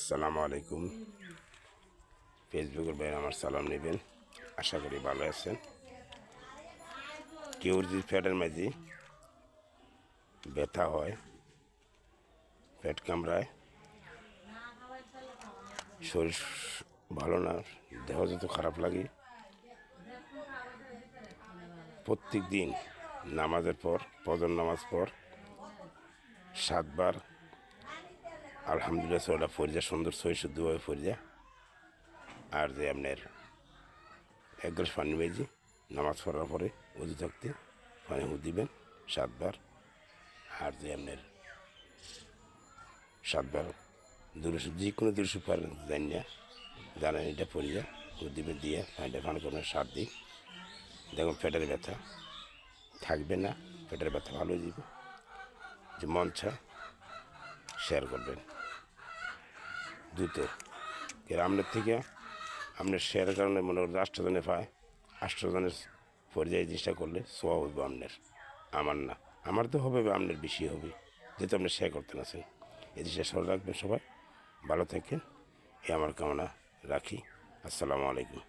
আসসালামু আলাইকুম। ফেসবুকের বাইরে আমার সালাম নেবেন। আশা করি ভালো আছেন। কেউ যদি পেটের মাঝে ব্যথা হয়, পেট কামড়ায়, শরীর ভালো না, দেহ যত খারাপ লাগে, প্রত্যেক দিন নামাজের পর, ফজর নামাজ পর 7 বার আলহামদুলিল্লাহ ওটা ফরিজা সুন্দর সই শুদ্ধভাবে ফরিজা, আর যে আপনার 1 গ্লাস পানি মেজি নামাজ পড়ার পরে উজু থাকতে পানি দিবেন 7 বার। আর যে আপনার 7 বার যে কোনো দুরুশরীফ পারেন জানেন এটা পড়িয়া দিবেন, দিয়ে পানিটা পান করবেন 7 দিন। দেখুন পেটের ব্যথা থাকবে না, পেটের ব্যথা ভালো হয়ে যাবে। যে মন চা শেয়ার করবেন দ্রুত, এর আপনার থেকে আপনার শেয়ারের কারণে মনে করেন 8 জনে পায়, 8 জনের পর্যায়ে জিনিসটা করলে সোয়া হইব আপনার, আমার না, আমার তো হবে, আপনার বেশি হবে, যেহেতু আপনি শেয়ার করতে আছেন। এই জিনিসটা সরে রাখবেন। সবাই ভালো থাকেন, এ আমার কামনা রাখি। আসসালামু আলাইকুম।